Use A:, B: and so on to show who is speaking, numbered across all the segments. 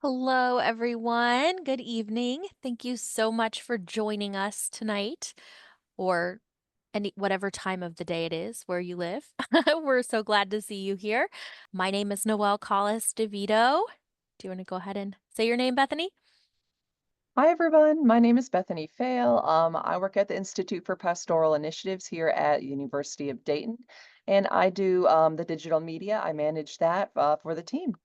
A: Hello, everyone. Good evening. Thank you so much for joining us tonight, or whatever time of the day it is where you live. We're so glad to see you here. My name is Noelle Collis DeVito. Do you want to go ahead and say your name, Bethany?
B: Hi, everyone. My name is Bethany Fail. I work at the Institute for Pastoral Initiatives here at University of Dayton, and I do the digital media. I manage that for the team.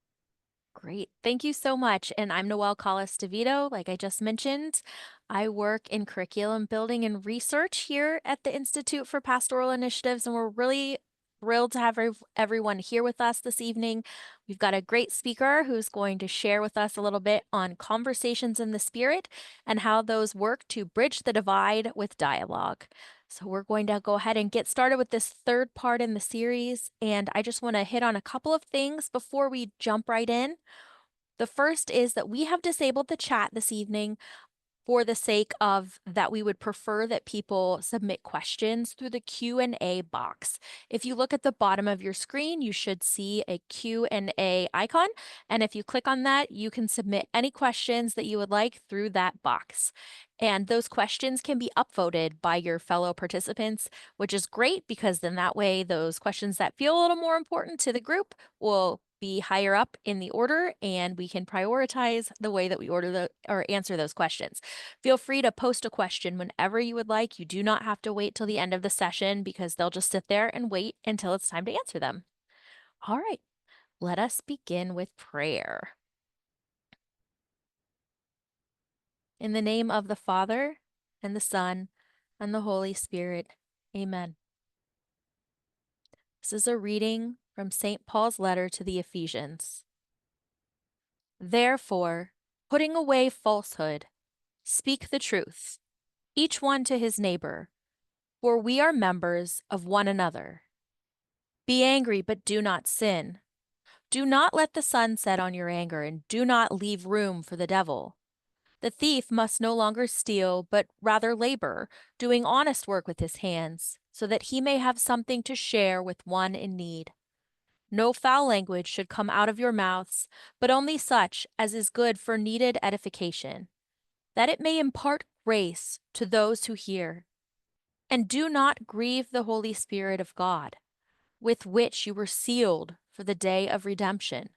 A: Great. Thank you so much. And I'm Noelle Collis DeVito. Like I just mentioned, I work in curriculum building and research here at the Institute for Pastoral Initiatives, and we're really thrilled to have everyone here with us this evening. We've got a great speaker who's going to share with us a little bit on conversations in the spirit and how those work to bridge the divide with dialogue. So we're going to go ahead and get started with this third part in the series. And I just want to hit on a couple of things before we jump right in. The first is that we have disabled the chat this evening for the sake of that we would prefer that people submit questions through the Q&A box. If you look at the bottom of your screen, you should see a Q&A icon, and if you click on that, you can submit any questions that you would like through that box. And those questions can be upvoted by your fellow participants, which is great because then that way those questions that feel a little more important to the group will be higher up in the order, and we can prioritize the way that we order or answer those questions. Feel free to post a question whenever you would like. You do not have to wait till the end of the session because they'll just sit there and wait until it's time to answer them. All right, let us begin with prayer. In the name of the Father, and the Son, and the Holy Spirit. Amen. This is a reading from St. Paul's letter to the Ephesians. Therefore, putting away falsehood, speak the truth, each one to his neighbor, for we are members of one another. Be angry, but do not sin. Do not let the sun set on your anger, and do not leave room for the devil. The thief must no longer steal, but rather labor, doing honest work with his hands, so that he may have something to share with one in need. No foul language should come out of your mouths, but only such as is good for needed edification, that it may impart grace to those who hear. And do not grieve the Holy Spirit of God, with which you were sealed for the day of redemption.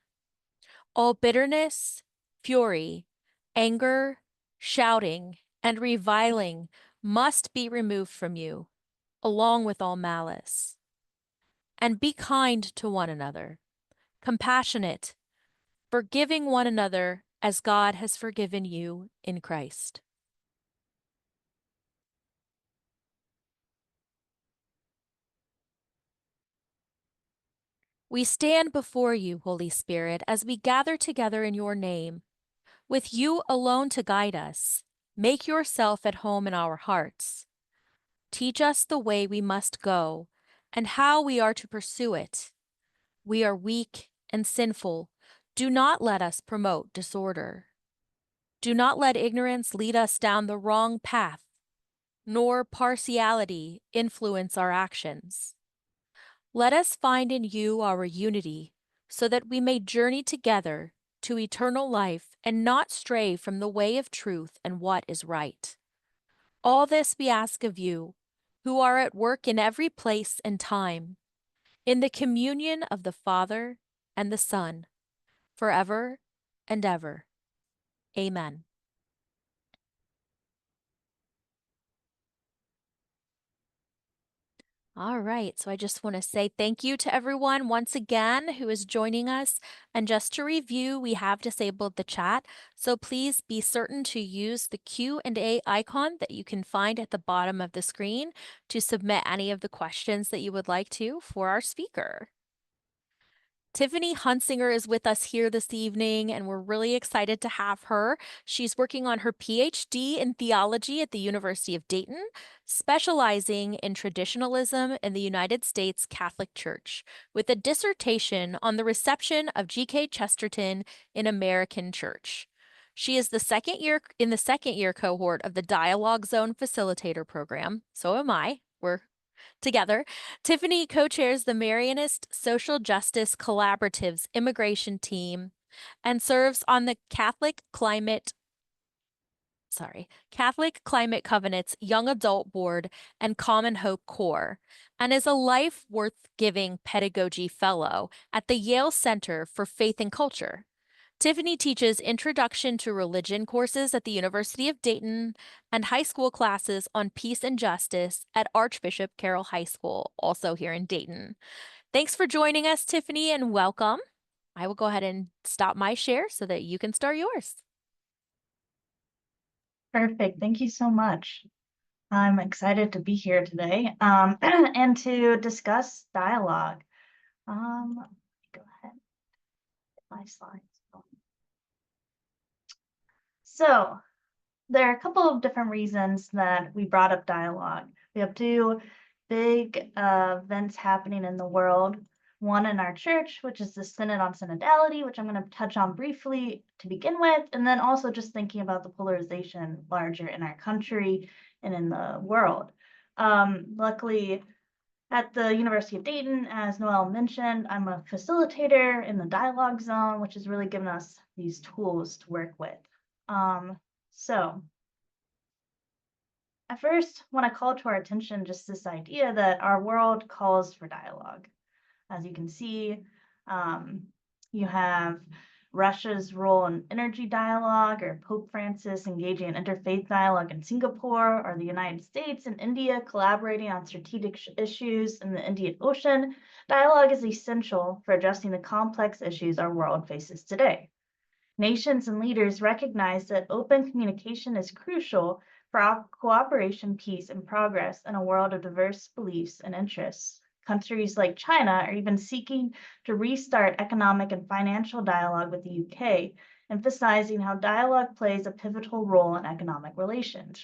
A: All bitterness, fury, anger, shouting, and reviling must be removed from you, along with all malice. And be kind to one another, compassionate, forgiving one another as God has forgiven you in Christ. We stand before you, Holy Spirit, as we gather together in your name, with you alone to guide us. Make yourself at home in our hearts. Teach us the way we must go and how we are to pursue it. We are weak and sinful. Do not let us promote disorder. Do not let ignorance lead us down the wrong path, nor partiality influence our actions. Let us find in you our unity, so that we may journey together to eternal life and not stray from the way of truth and what is right. All this we ask of you, who are at work in every place and time, in the communion of the Father and the Son, forever and ever. Amen. All right, so I just want to say thank you to everyone once again who is joining us. And just to review, we have disabled the chat, so please be certain to use the Q&A icon that you can find at the bottom of the screen to submit any of the questions that you would like to for our speaker. Tiffany Hunsinger is with us here this evening, and we're really excited to have her. She's working on her PhD in theology at the University of Dayton, specializing in traditionalism in the United States Catholic Church, with a dissertation on the reception of G.K. Chesterton in American Church. She is in the second year cohort of the Dialogue Zone Facilitator program. So am I. We're together. Tiffany co-chairs the Marianist Social Justice Collaborative's immigration team, and serves on the Catholic Climate Covenant's Young Adult Board and Common Hope Core, and is a Life Worth Giving Pedagogy Fellow at the Yale Center for Faith and Culture. Tiffany teaches Introduction to Religion courses at the University of Dayton and high school classes on peace and justice at Archbishop Carroll High School, also here in Dayton. Thanks for joining us, Tiffany, and welcome. I will go ahead and stop my share so that you can start yours.
C: Perfect. Thank you so much. I'm excited to be here today and to discuss dialogue. Let me go ahead, get my slides going. So there are a couple of different reasons that we brought up dialogue. We have two big events happening in the world. One in our church, which is the Synod on Synodality, which I'm going to touch on briefly to begin with, and then also just thinking about the polarization larger in our country and in the world. Luckily, at the University of Dayton, as Noelle mentioned, I'm a facilitator in the dialogue zone, which has really given us these tools to work with. So I first want to call to our attention just this idea that our world calls for dialogue. As you can see, you have Russia's role in energy dialogue, or Pope Francis engaging in interfaith dialogue in Singapore, or the United States and India collaborating on strategic issues in the Indian Ocean. Dialogue is essential for addressing the complex issues our world faces today. Nations and leaders recognize that open communication is crucial for cooperation, peace, and progress in a world of diverse beliefs and interests. Countries like China are even seeking to restart economic and financial dialogue with the UK, emphasizing how dialogue plays a pivotal role in economic relations.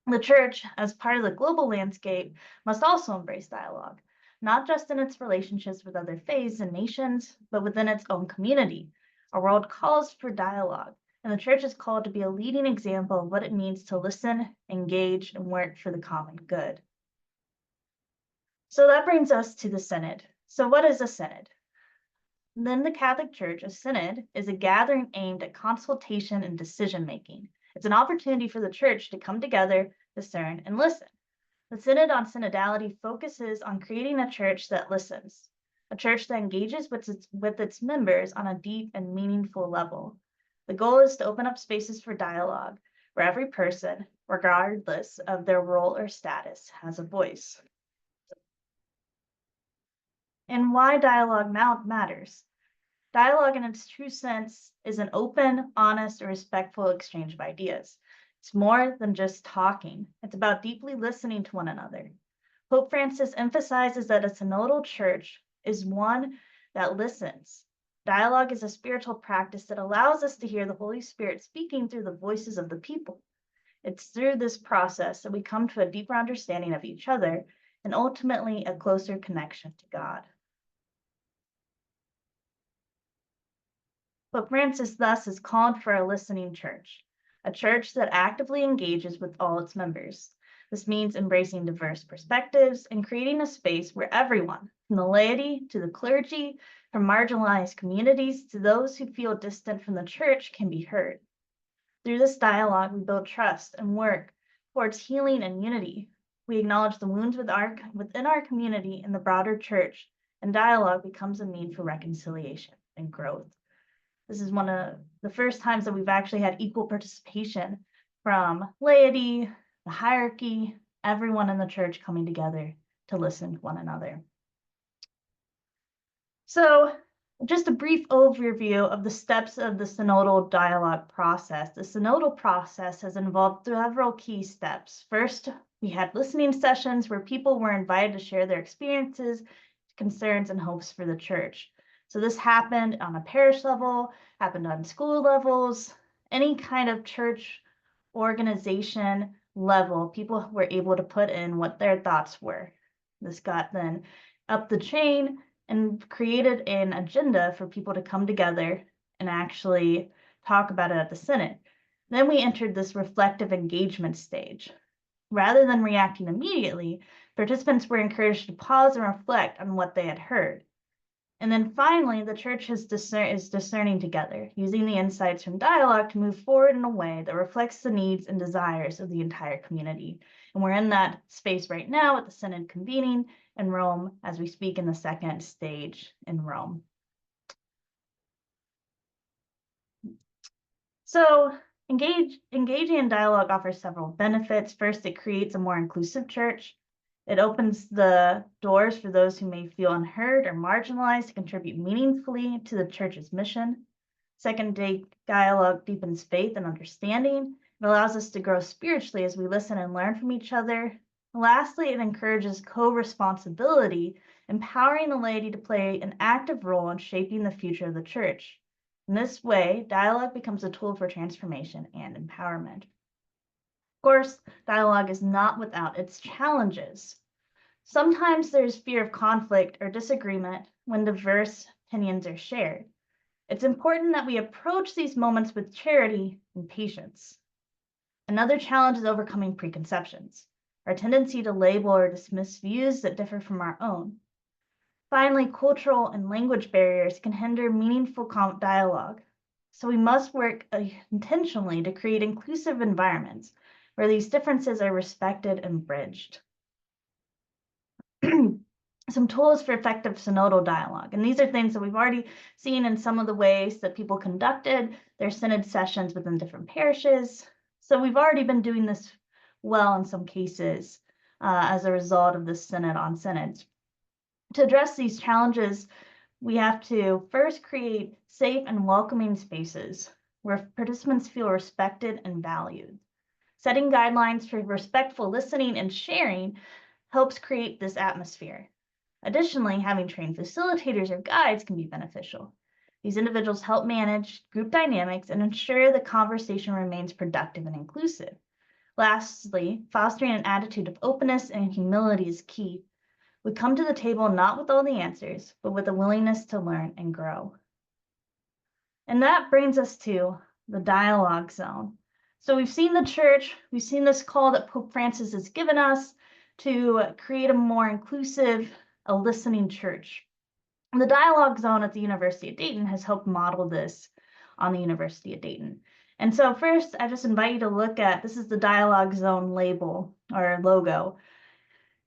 C: The church, as part of the global landscape, must also embrace dialogue, not just in its relationships with other faiths and nations, but within its own community. Our world calls for dialogue, and the church is called to be a leading example of what it means to listen, engage, and work for the common good. So that brings us to the synod. So what is a synod? In the Catholic Church, a synod is a gathering aimed at consultation and decision-making. It's an opportunity for the church to come together, discern, and listen. The Synod on Synodality focuses on creating a church that listens, a church that engages with its members on a deep and meaningful level. The goal is to open up spaces for dialogue, where every person, regardless of their role or status, has a voice. And why dialogue matters. Dialogue in its true sense is an open, honest, or respectful exchange of ideas. It's more than just talking. It's about deeply listening to one another. Pope Francis emphasizes that a synodal church is one that listens. Dialogue is a spiritual practice that allows us to hear the Holy Spirit speaking through the voices of the people. It's through this process that we come to a deeper understanding of each other and ultimately a closer connection to God. Pope Francis thus is called for a listening church, a church that actively engages with all its members. This means embracing diverse perspectives and creating a space where everyone, from the laity to the clergy, from marginalized communities to those who feel distant from the church, can be heard. Through this dialogue, we build trust and work towards healing and unity. We acknowledge the wounds within our community and the broader church, and dialogue becomes a means for reconciliation and growth. This is one of the first times that we've actually had equal participation from laity, the hierarchy, everyone in the church coming together to listen to one another. So just a brief overview of the steps of the synodal dialogue process. The synodal process has involved several key steps. First, we had listening sessions where people were invited to share their experiences, concerns, and hopes for the church. So this happened on a parish level, happened on school levels, any kind of church organization level, people were able to put in what their thoughts were. This got then up the chain and created an agenda for people to come together and actually talk about it at the synod. Then we entered this reflective engagement stage. Rather than reacting immediately, participants were encouraged to pause and reflect on what they had heard. And then finally, the church is discerning together, using the insights from dialogue to move forward in a way that reflects the needs and desires of the entire community. And we're in that space right now with the Synod convening in Rome as we speak in the second stage in Rome. So engaging in dialogue offers several benefits. First, it creates a more inclusive church. It opens the doors for those who may feel unheard or marginalized to contribute meaningfully to the church's mission. Second, dialogue deepens faith and understanding. It allows us to grow spiritually as we listen and learn from each other. Lastly, it encourages co-responsibility, empowering the laity to play an active role in shaping the future of the church. In this way, dialogue becomes a tool for transformation and empowerment. Of course, dialogue is not without its challenges. Sometimes there's fear of conflict or disagreement when diverse opinions are shared. It's important that we approach these moments with charity and patience. Another challenge is overcoming preconceptions, our tendency to label or dismiss views that differ from our own. Finally, cultural and language barriers can hinder meaningful dialogue. So we must work intentionally to create inclusive environments where these differences are respected and bridged. Some tools for effective synodal dialogue. And these are things that we've already seen in some of the ways that people conducted their synod sessions within different parishes. So we've already been doing this well in some cases as a result of this Synod on Synods. To address these challenges, we have to first create safe and welcoming spaces where participants feel respected and valued. Setting guidelines for respectful listening and sharing helps create this atmosphere. Additionally, having trained facilitators or guides can be beneficial. These individuals help manage group dynamics and ensure the conversation remains productive and inclusive. Lastly, fostering an attitude of openness and humility is key. We come to the table not with all the answers, but with a willingness to learn and grow. And that brings us to the dialogue zone. So we've seen the church, we've seen this call that Pope Francis has given us to create a more inclusive, a listening church. And the dialogue zone at the University of Dayton has helped model this on the University of Dayton. And so first, I just invite you to look at, this is the dialogue zone label or logo.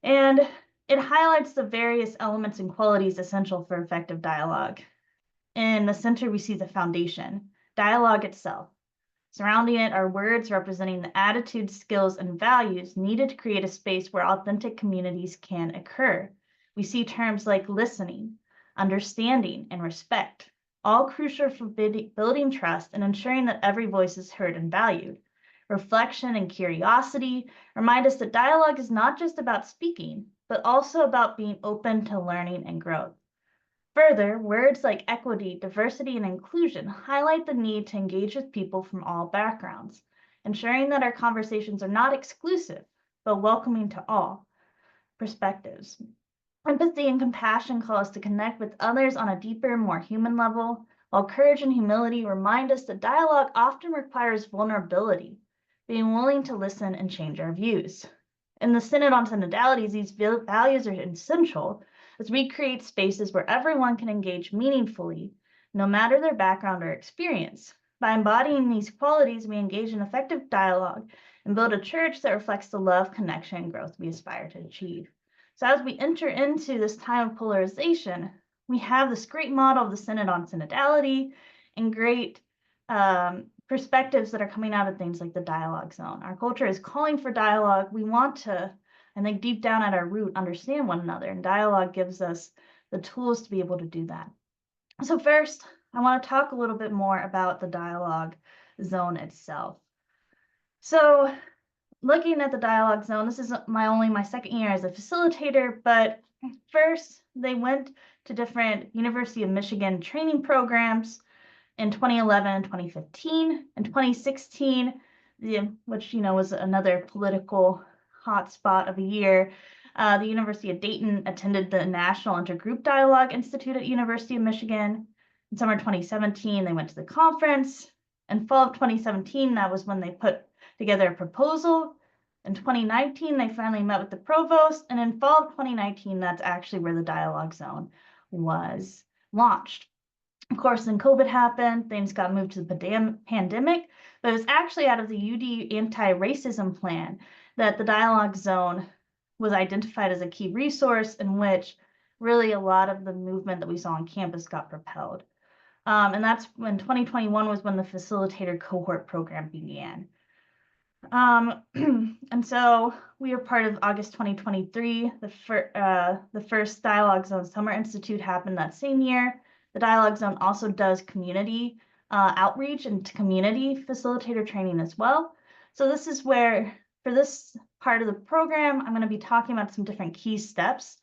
C: And it highlights the various elements and qualities essential for effective dialogue. In the center, we see the foundation, dialogue itself. Surrounding it are words representing the attitudes, skills, and values needed to create a space where authentic communities can occur. We see terms like listening, understanding, and respect, all crucial for building trust and ensuring that every voice is heard and valued. Reflection and curiosity remind us that dialogue is not just about speaking, but also about being open to learning and growth. Further, words like equity, diversity, and inclusion highlight the need to engage with people from all backgrounds, ensuring that our conversations are not exclusive, but welcoming to all perspectives. Empathy and compassion call us to connect with others on a deeper, more human level, while courage and humility remind us that dialogue often requires vulnerability, being willing to listen and change our views. In the Synod on Synodalities, these values are essential as we create spaces where everyone can engage meaningfully, no matter their background or experience. By embodying these qualities, we engage in effective dialogue and build a church that reflects the love, connection, and growth we aspire to achieve. So as we enter into this time of polarization, we have this great model of the Synod on Synodality and great perspectives that are coming out of things like the dialogue zone. Our culture is calling for dialogue. We want to, I think deep down at our root, understand one another, and dialogue gives us the tools to be able to do that. So first, I want to talk a little bit more about the dialogue zone itself. So looking at the dialogue zone, this is only my second year as a facilitator, but first they went to different University of Michigan training programs in 2011 and 2015. In 2016, which was another political hotspot of a year, the University of Dayton attended the National Intergroup Dialogue Institute at University of Michigan. In summer 2017, they went to the conference. In fall of 2017, that was when they put together a proposal. In 2019, they finally met with the provost, and in fall of 2019, that's actually where the dialogue zone was launched. Of course, then COVID happened, things got moved to the pandemic, but it was actually out of the UD anti-racism plan that the dialogue zone was identified as a key resource in which really a lot of the movement that we saw on campus got propelled. And that's when 2021 was when the facilitator cohort program began. And so we are part of August 2023. The first Dialogue Zone Summer Institute happened that same year. The Dialogue Zone also does community outreach and community facilitator training as well. So this is where, for this part of the program, I'm going to be talking about some different key steps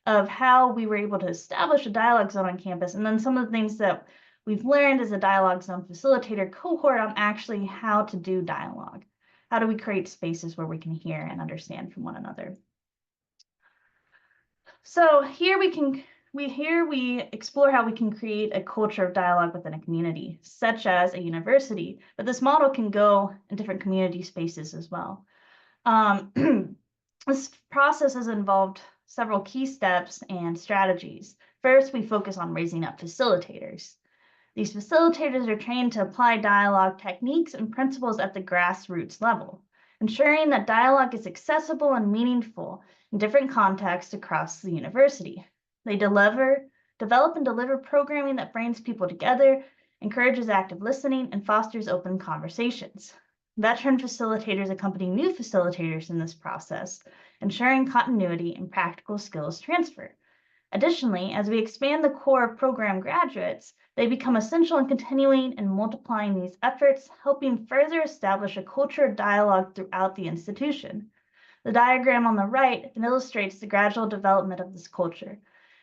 C: of how we were able to establish a dialogue zone on campus, and then some of the things that we've learned as a dialogue zone facilitator cohort on actually how to do dialogue. How do we create spaces where we can hear and understand from one another? So here we explore how we can create a culture of dialogue within a community, such as a university, but this model can go in different community spaces as well. This process has involved several key steps and strategies. First, we focus on raising up facilitators. These facilitators are trained to apply dialogue techniques and principles at the grassroots level, ensuring that dialogue is accessible and meaningful in different contexts across the university. They develop and deliver programming that brings people together, encourages active listening, and fosters open conversations. Veteran facilitators accompany new facilitators in this process, ensuring continuity and practical skills transfer. Additionally, as we expand the core of program graduates, they become essential in continuing and multiplying these efforts, helping further establish a culture of dialogue throughout the institution. The diagram on the right illustrates the gradual development of this culture.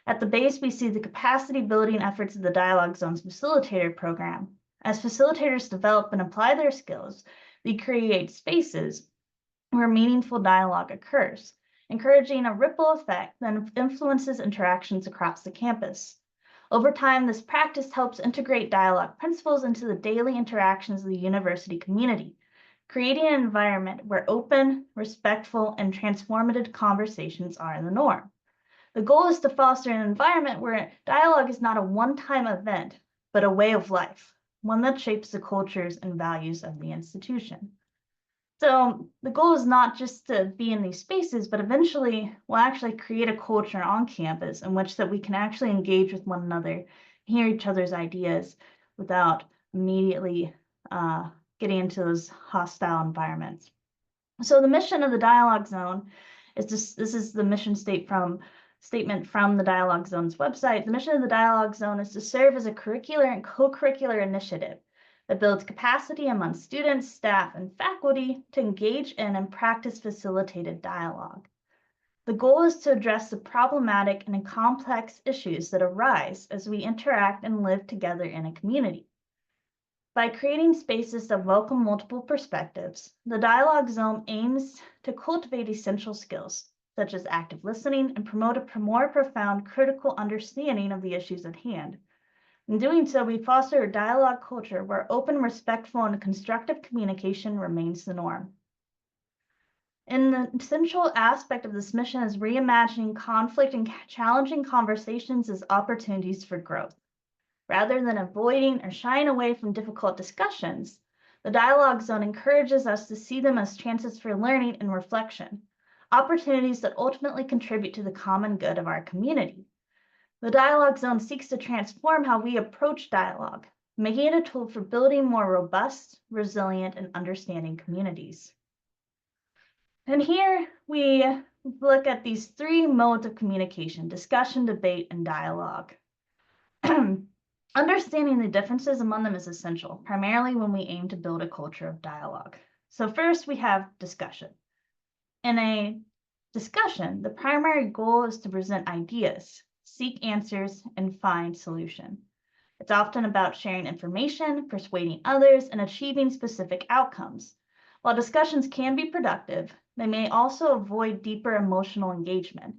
C: At the base, we see the capacity building efforts of the Dialogue Zones Facilitator Program. As facilitators develop and apply their skills, they create spaces where meaningful dialogue occurs, encouraging a ripple effect that influences interactions across the campus. Over time, this practice helps integrate dialogue principles into the daily interactions of the university community, creating an environment where open, respectful, and transformative conversations are the norm. The goal is to foster an environment where dialogue is not a one-time event, but a way of life, one that shapes the cultures and values of the institution. So the goal is not just to be in these spaces, but eventually we'll actually create a culture on campus in which that we can actually engage with one another, hear each other's ideas without immediately getting into those hostile environments. So the mission of the Dialogue Zone is this is the mission statement from the Dialogue Zone's website. The mission of the Dialogue Zone is to serve as a curricular and co-curricular initiative that builds capacity among students, staff, and faculty to engage in and practice facilitated dialogue. The goal is to address the problematic and complex issues that arise as we interact and live together in a community. By creating spaces that welcome multiple perspectives, the Dialogue Zone aims to cultivate essential skills, such as active listening, and promote a more profound critical understanding of the issues at hand. In doing so, we foster a dialogue culture where open, respectful, and constructive communication remains the norm. An essential aspect of this mission is reimagining conflict and challenging conversations as opportunities for growth. Rather than avoiding or shying away from difficult discussions, the Dialogue Zone encourages us to see them as chances for learning and reflection, opportunities that ultimately contribute to the common good of our community. The Dialogue Zone seeks to transform how we approach dialogue, making it a tool for building more robust, resilient, and understanding communities. And here we look at these three modes of communication: discussion, debate, and dialogue. Understanding the differences among them is essential, primarily when we aim to build a culture of dialogue. So first we have discussion. In a discussion, the primary goal is to present ideas, seek answers, and find solution. It's often about sharing information, persuading others, and achieving specific outcomes. While discussions can be productive, they may also avoid deeper emotional engagement.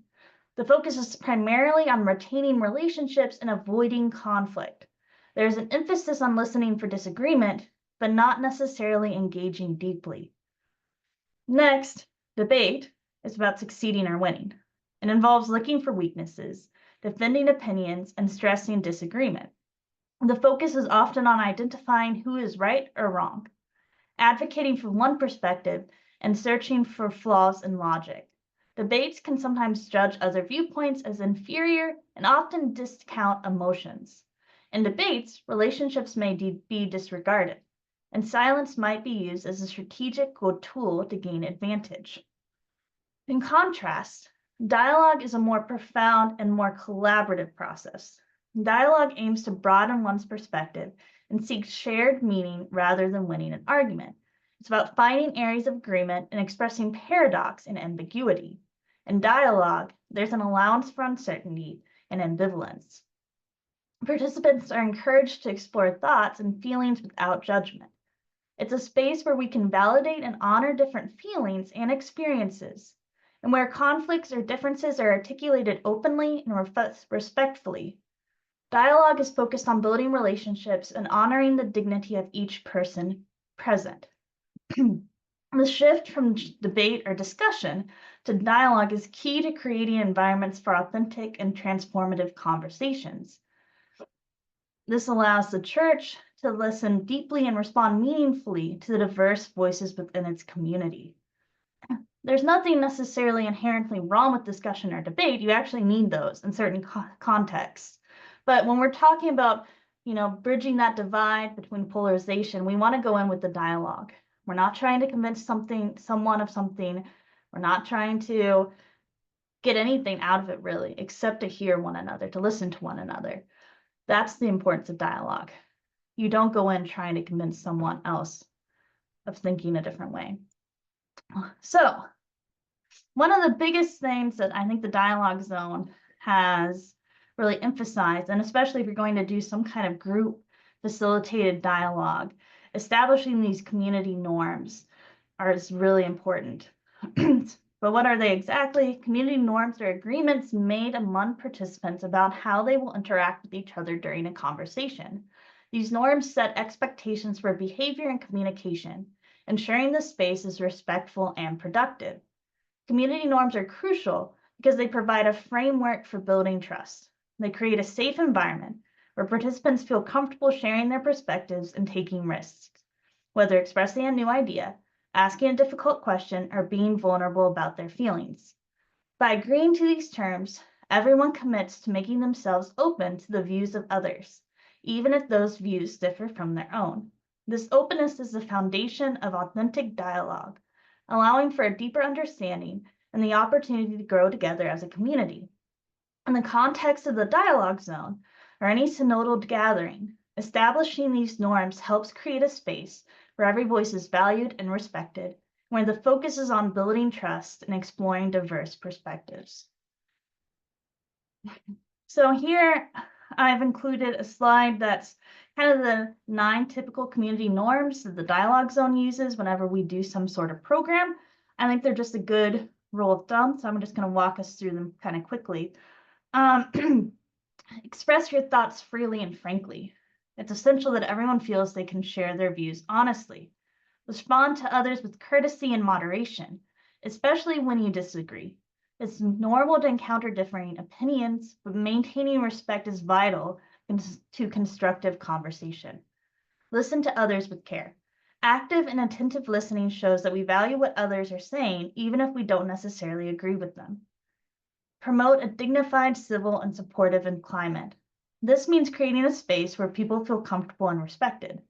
C: The focus is primarily on retaining relationships and avoiding conflict. There's an emphasis on listening for disagreement, but not necessarily engaging deeply. Next, debate is about succeeding or winning. It involves looking for weaknesses, defending opinions, and stressing disagreement. The focus is often on identifying who is right or wrong, advocating for one perspective, and searching for flaws in logic. Debates can sometimes judge other viewpoints as inferior and often discount emotions. In debates, relationships may be disregarded, and silence might be used as a strategic tool to gain advantage. In contrast, dialogue is a more profound and more collaborative process. Dialogue aims to broaden one's perspective and seek shared meaning rather than winning an argument. It's about finding areas of agreement and expressing paradox and ambiguity. In dialogue, there's an allowance for uncertainty and ambivalence. Participants are encouraged to explore thoughts and feelings without judgment. It's a space where we can validate and honor different feelings and experiences, and where conflicts or differences are articulated openly and respectfully. Dialogue is focused on building relationships and honoring the dignity of each person present. The shift from debate or discussion to dialogue is key to creating environments for authentic and transformative conversations. This allows the church to listen deeply and respond meaningfully to the diverse voices within its community. There's nothing necessarily inherently wrong with discussion or debate. You actually need those in certain contexts. But when we're talking about, bridging that divide between polarization, we want to go in with the dialogue. We're not trying to convince someone of something. We're not trying to get anything out of it really, except to hear one another, to listen to one another. That's the importance of dialogue. You don't go in trying to convince someone else of thinking a different way. So, one of the biggest things that I think the dialogue zone has really emphasized, and especially if you're going to do some kind of group facilitated dialogue, establishing these community norms is really important. But what are they exactly? Community norms are agreements made among participants about how they will interact with each other during a conversation. These norms set expectations for behavior and communication, ensuring the space is respectful and productive. Community norms are crucial because they provide a framework for building trust. They create a safe environment where participants feel comfortable sharing their perspectives and taking risks, whether expressing a new idea, asking a difficult question, or being vulnerable about their feelings. By agreeing to these terms, everyone commits to making themselves open to the views of others, even if those views differ from their own. This openness is the foundation of authentic dialogue, allowing for a deeper understanding and the opportunity to grow together as a community. In the context of the dialogue zone, or any synodal gathering, establishing these norms helps create a space where every voice is valued and respected, where the focus is on building trust and exploring diverse perspectives. So here I've included a slide that's kind of the 9 typical community norms that the dialogue zone uses whenever we do some sort of program. I think they're just a good rule of thumb, so I'm just going to walk us through them kind of quickly. Express your thoughts freely and frankly. It's essential that everyone feels they can share their views honestly. Respond to others with courtesy and moderation, especially when you disagree. It's normal to encounter differing opinions, but maintaining respect is vital to constructive conversation. Listen to others with care. Active and attentive listening shows that we value what others are saying, even if we don't necessarily agree with them. Promote a dignified, civil, and supportive climate. This means creating a space where people feel comfortable and respected.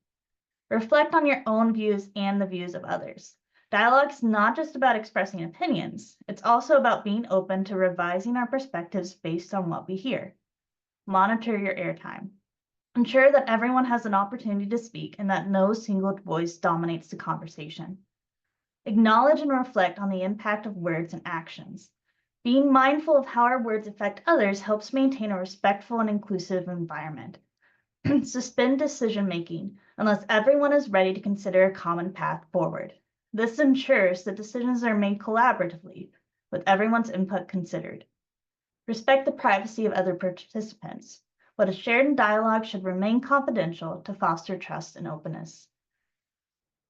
C: Reflect on your own views and the views of others. Dialogue is not just about expressing opinions, it's also about being open to revising our perspectives based on what we hear. Monitor your airtime. Ensure that everyone has an opportunity to speak and that no single voice dominates the conversation. Acknowledge and reflect on the impact of words and actions. Being mindful of how our words affect others helps maintain a respectful and inclusive environment. Suspend decision-making unless everyone is ready to consider a common path forward. This ensures that decisions are made collaboratively, with everyone's input considered. Respect the privacy of other participants. What is shared in dialogue should remain confidential to foster trust and openness.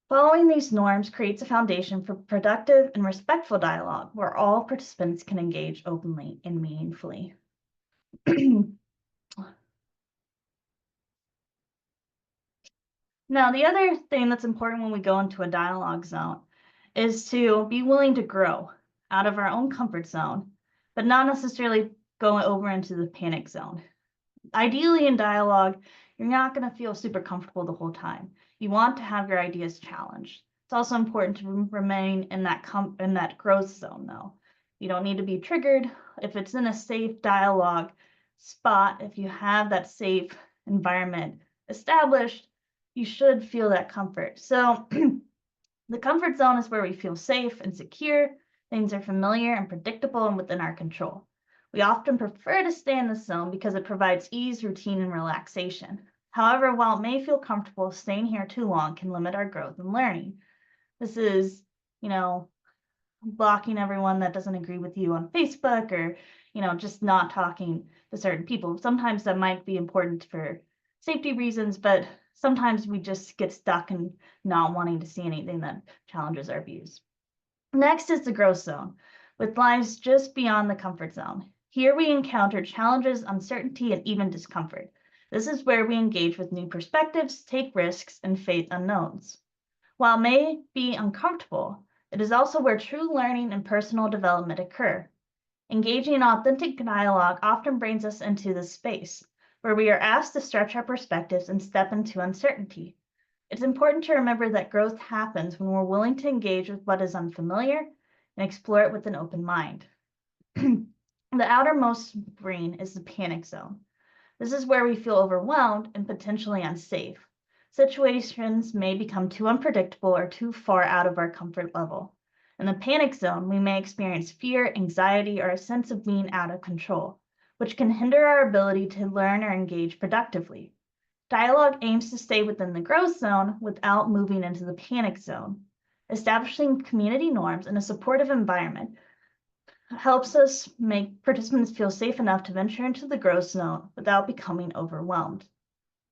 C: Following these norms creates a foundation for productive and respectful dialogue where all participants can engage openly and meaningfully. Now, the other thing that's important when we go into a dialogue zone is to be willing to grow out of our own comfort zone, but not necessarily going over into the panic zone. Ideally, in dialogue, you're not going to feel super comfortable the whole time. You want to have your ideas challenged. It's also important to remain in that growth zone, though. You don't need to be triggered if it's in a safe dialogue spot. If you have that safe environment established, you should feel that comfort. So the comfort zone is where we feel safe and secure. Things are familiar and predictable and within our control. We often prefer to stay in this zone because it provides ease, routine, and relaxation. However, while it may feel comfortable, staying here too long can limit our growth and learning. This is, blocking everyone that doesn't agree with you on Facebook, or, just not talking to certain people. Sometimes that might be important for safety reasons, but sometimes we just get stuck in not wanting to see anything that challenges our views. Next is the growth zone, with lives just beyond the comfort zone. Here we encounter challenges, uncertainty, and even discomfort. This is where we engage with new perspectives, take risks, and face unknowns. While it may be uncomfortable, it is also where true learning and personal development occur. Engaging in authentic dialogue often brings us into this space, where we are asked to stretch our perspectives and step into uncertainty. It's important to remember that growth happens when we're willing to engage with what is unfamiliar and explore it with an open mind. The outermost brain is the panic zone. This is where we feel overwhelmed and potentially unsafe. Situations may become too unpredictable or too far out of our comfort level. In the panic zone, we may experience fear, anxiety, or a sense of being out of control, which can hinder our ability to learn or engage productively. Dialogue aims to stay within the growth zone without moving into the panic zone. Establishing community norms and a supportive environment helps us make participants feel safe enough to venture into the growth zone without becoming overwhelmed.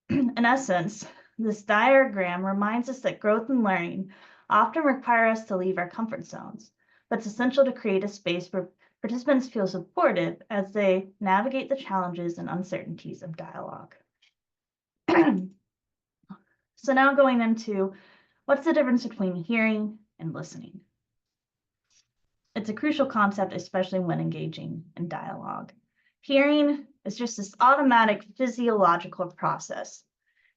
C: In essence, this diagram reminds us that growth and learning often require us to leave our comfort zones, but it's essential to create a space where participants feel supported as they navigate the challenges and uncertainties of dialogue. So now going into what's the difference between hearing and listening? It's a crucial concept, especially when engaging in dialogue. Hearing is just this automatic physiological process.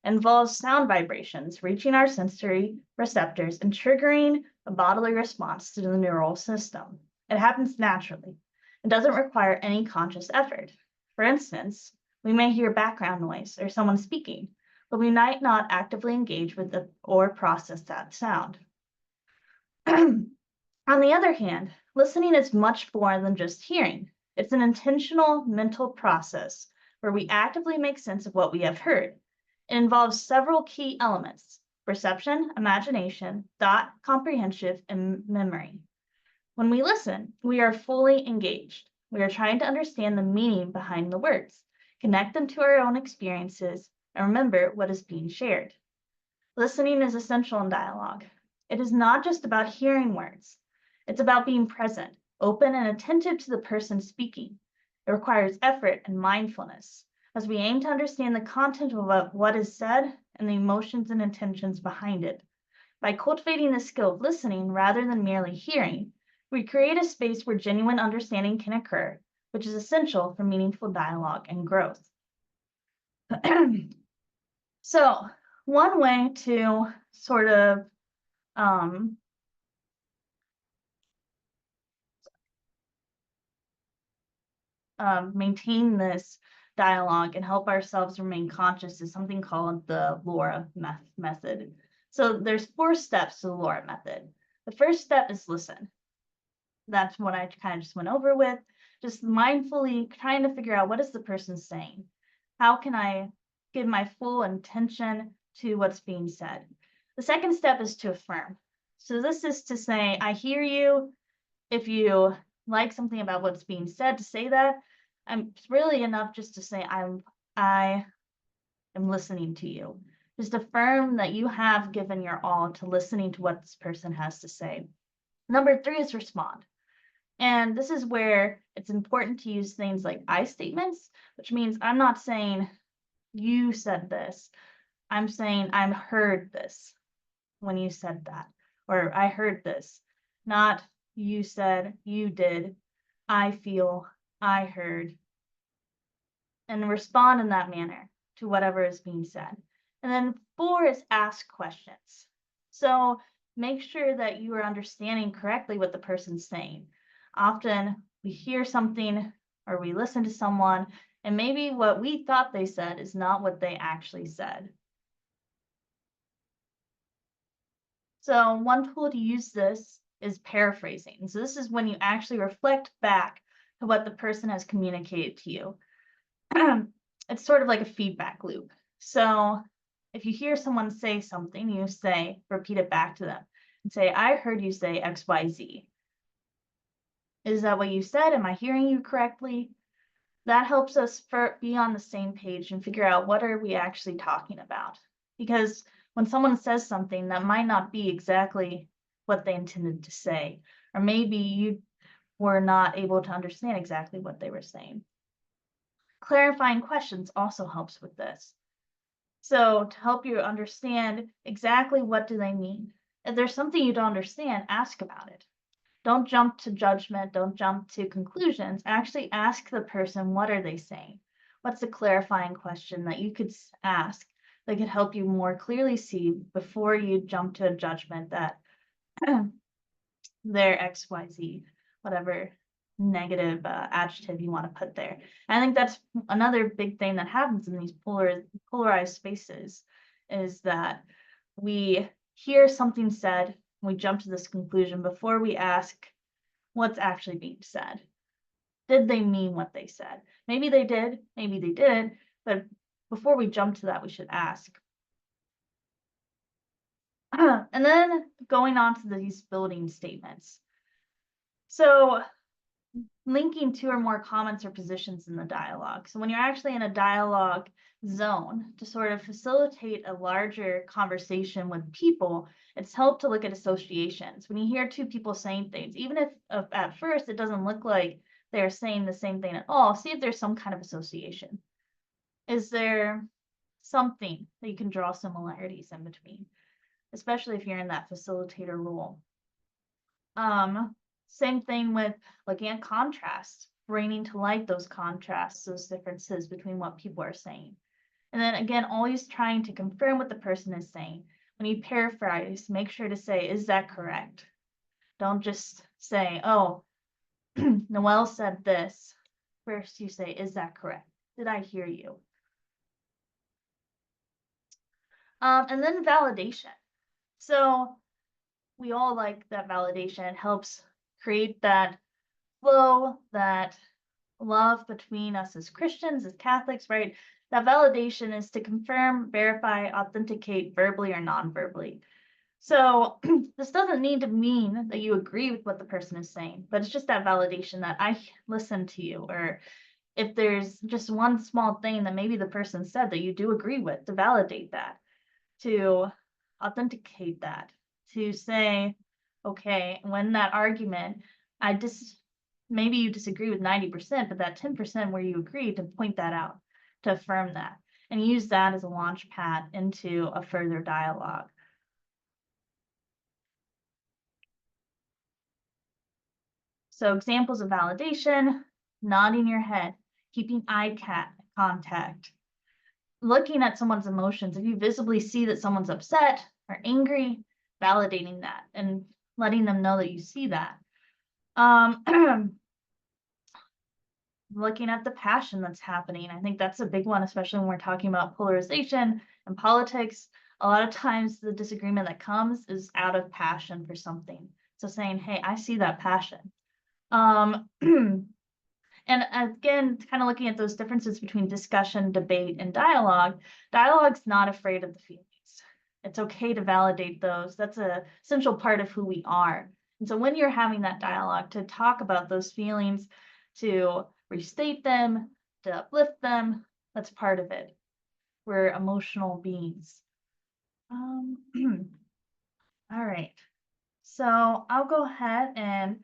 C: It involves sound vibrations reaching our sensory receptors and triggering a bodily response to the neural system. It happens naturally. It doesn't require any conscious effort. For instance, we may hear background noise or someone speaking, but we might not actively engage with or process that sound. On the other hand, listening is much more than just hearing. It's an intentional mental process where we actively make sense of what we have heard. It involves several key elements: perception, imagination, thought, comprehension, and memory. When we listen, we are fully engaged. We are trying to understand the meaning behind the words, connect them to our own experiences, and remember what is being shared. Listening is essential in dialogue. It is not just about hearing words. It's about being present, open, and attentive to the person speaking. It requires effort and mindfulness as we aim to understand the content of what is said and the emotions and intentions behind it. By cultivating the skill of listening rather than merely hearing, we create a space where genuine understanding can occur, which is essential for meaningful dialogue and growth. So, one way to sort of maintain this dialogue and help ourselves remain conscious is something called the LoRa method. So there's 4 steps to the LoRa method. The first step is listen. That's what I kind of just went over with, just mindfully trying to figure out what is the person saying. How can I give my full intention to what's being said? The second step is to affirm. So this is to say, I hear you. If you like something about what's being said, to say that. It's really enough just to say, I am listening to you. Just affirm that you have given your all to listening to what this person has to say. Number 3 is respond. And this is where it's important to use things like I statements, which means I'm not saying you said this. I'm saying I heard this when you said that, or I heard this, not you said, you did, I feel, I heard, and respond in that manner to whatever is being said. And then 4 is ask questions. So make sure that you are understanding correctly what the person's saying. Often we hear something or we listen to someone, and maybe what we thought they said is not what they actually said. So one tool to use this is paraphrasing. So this is when you actually reflect back to what the person has communicated to you. It's sort of like a feedback loop. So if you hear someone say something, you say, repeat it back to them and say, I heard you say XYZ. Is that what you said? Am I hearing you correctly? That helps us be on the same page and figure out what are we actually talking about. Because when someone says something, that might not be exactly what they intended to say, or maybe you were not able to understand exactly what they were saying. Clarifying questions also helps with this. So to help you understand exactly what do they mean. If there's something you don't understand, ask about it. Don't jump to judgment, don't jump to conclusions. Actually ask the person, what are they saying? What's a clarifying question that you could ask that could help you more clearly see before you jump to a judgment that they're XYZ, whatever negative adjective you want to put there. And I think that's another big thing that happens in these polarized spaces is that we hear something said, we jump to this conclusion before we ask what's actually being said. Did they mean what they said? Maybe they did, maybe they didn't, but before we jump to that, we should ask. And then going on to these building statements. So linking 2 or more comments or positions in the dialogue. So when you're actually in a dialogue zone to sort of facilitate a larger conversation with people, it's helped to look at associations. When you hear 2 people saying things, even if at first it doesn't look like they're saying the same thing at all, see if there's some kind of association. Is there something that you can draw similarities in between, especially if you're in that facilitator role? Same thing with looking at contrast, bringing to light those contrasts, those differences between what people are saying. And then again, always trying to confirm what the person is saying. When you paraphrase, make sure to say, is that correct? Don't just say, oh, Noelle said this. First you say, is that correct? Did I hear you? And then validation. So we all like that validation. It helps create that flow, that love between us as Christians, as Catholics, right? That validation is to confirm, verify, authenticate verbally or non-verbally. So this doesn't need to mean that you agree with what the person is saying, but it's just that validation that I listen to you, or if there's just one small thing that maybe the person said that you do agree with, to validate that, to authenticate that, to say, okay, when that argument, maybe you disagree with 90%, but that 10% where you agree, to point that out, to affirm that, and use that as a launch pad into a further dialogue. So examples of validation: nodding your head, keeping eye contact, looking at someone's emotions. If you visibly see that someone's upset or angry, validating that and letting them know that you see that. Looking at the passion that's happening. I think that's a big one, especially when we're talking about polarization and politics. A lot of times the disagreement that comes is out of passion for something. So saying, hey, I see that passion. And again, kind of looking at those differences between discussion, debate, and dialogue. Dialogue's not afraid of the feelings. It's okay to validate those. That's an essential part of who we are. And so when you're having that dialogue, to talk about those feelings, to restate them, to uplift them, that's part of it. We're emotional beings. All right. So I'll go ahead and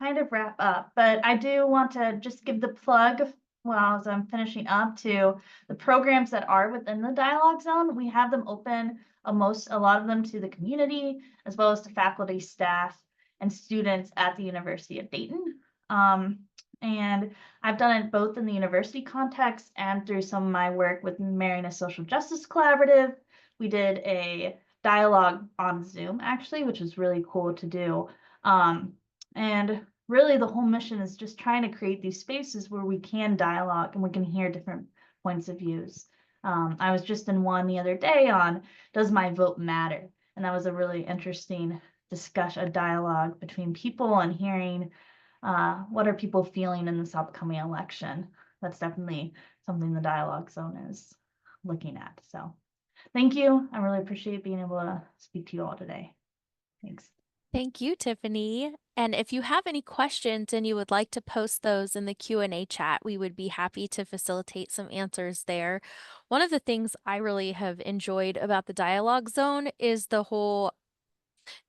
C: kind of wrap up, but I do want to just give the plug while as I'm finishing up to the programs that are within the dialogue zone. We have them open a lot of them to the community as well as to faculty, staff, and students at the University of Dayton. Um, and I've done it both in the university context and through some of my work with Mariana Social Justice Collaborative. We did a dialogue on Zoom actually, which was really cool to do. And really, the whole mission is just trying to create these spaces where we can dialogue and we can hear different points of views. I was just in one the other day on does my vote matter? And that was a really interesting discussion, a dialogue between people and hearing what are people feeling in this upcoming election. That's definitely something the dialogue zone is looking at. So thank you. I really appreciate being able to speak to you all today. Thanks.
A: Thank you, Tiffany. And if you have any questions and you would like to post those in the Q&A chat, we would be happy to facilitate some answers there. One of the things I really have enjoyed about the dialogue zone is the whole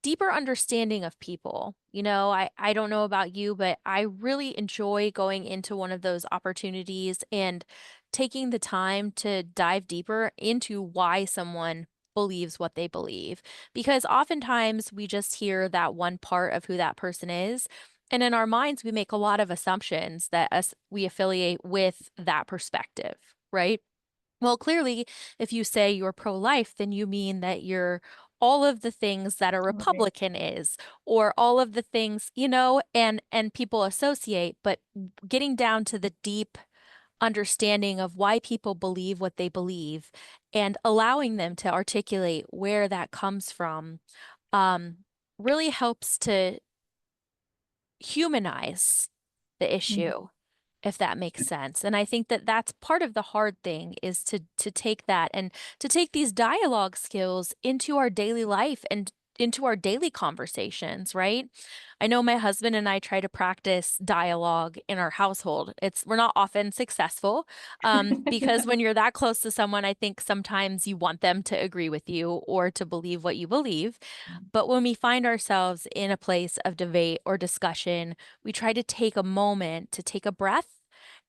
A: deeper understanding of people. I don't know about you, but I really enjoy going into one of those opportunities and taking the time to dive deeper into why someone believes what they believe. Because oftentimes we just hear that one part of who that person is. And in our minds, we make a lot of assumptions that we affiliate with that perspective, right? Well, clearly, if you say you're pro-life, then you mean that you're all of the things that a
C: Right.
A: Republican is, or all of the things, and people associate, but getting down to the deep understanding of why people believe what they believe and allowing them to articulate where that comes from, um, really helps to humanize the
C: Mhm.
A: issue, if that makes sense. And I think that that's part of the hard thing is to take that and to take these dialogue skills into our daily life and into our daily conversations, right? I know my husband and I try to practice dialogue in our household. We're not often successful, because when you're that close to someone, I think sometimes you want them to agree with you or to believe what you believe. But when we find ourselves in a place of debate or discussion, we try to take a moment to take a breath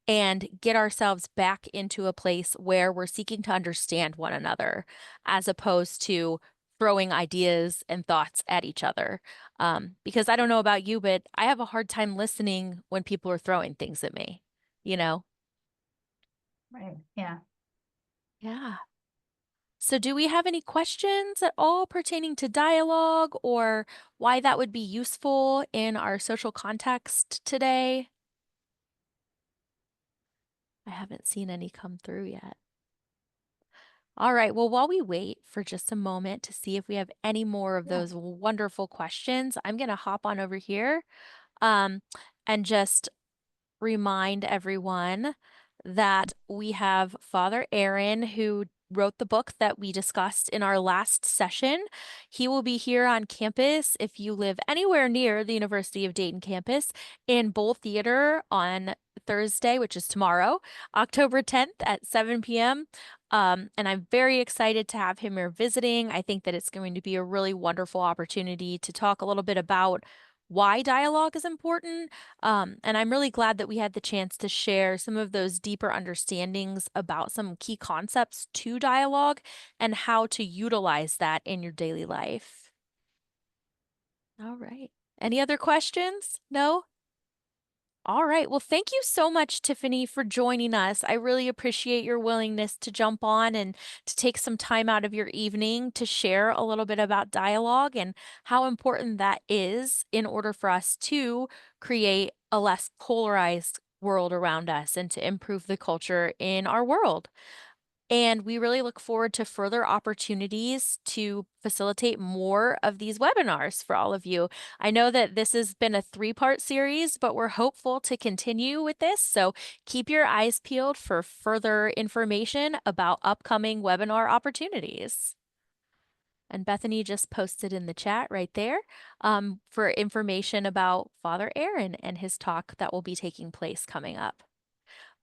A: and get ourselves back into a place where we're seeking to understand one another as opposed to throwing ideas and thoughts at each other. Because I don't know about you, but I have a hard time listening when people are throwing things at me, you know?
C: Right. Yeah.
A: Yeah. So, do we have any questions at all pertaining to dialogue or why that would be useful in our social context today? I haven't seen any come through yet. All right. Well, while we wait for just a moment to see if we have any more of
C: Yeah.
A: those wonderful questions, I'm going to hop on over here, um, and just remind everyone that we have Father Aaron, who wrote the book that we discussed in our last session. He will be here on campus if you live anywhere near the University of Dayton campus in Bull Theater on Thursday, which is tomorrow, October 10th at 7 p.m. And I'm very excited to have him here visiting. I think that it's going to be a really wonderful opportunity to talk a little bit about why dialogue is important, and I'm really glad that we had the chance to share some of those deeper understandings about some key concepts to dialogue and how to utilize that in your daily life. All right. Any other questions? No? All right. Well, thank you so much, Tiffany, for joining us. I really appreciate your willingness to jump on and to take some time out of your evening to share a little bit about dialogue and how important that is in order for us to create a less polarized world around us and to improve the culture in our world. And we really look forward to further opportunities to facilitate more of these webinars for all of you. I know that this has been a 3-part series, but we're hopeful to continue with this. So keep your eyes peeled for further information about upcoming webinar opportunities. And Bethany just posted in the chat right there, for information about Father Aaron and his talk that will be taking place coming up.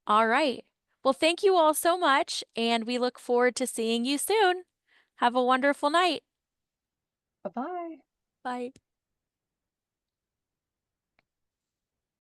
A: All right. Well, thank you all so much, and we look forward to seeing you soon. Have a wonderful night.
B: Bye-bye.
A: Bye.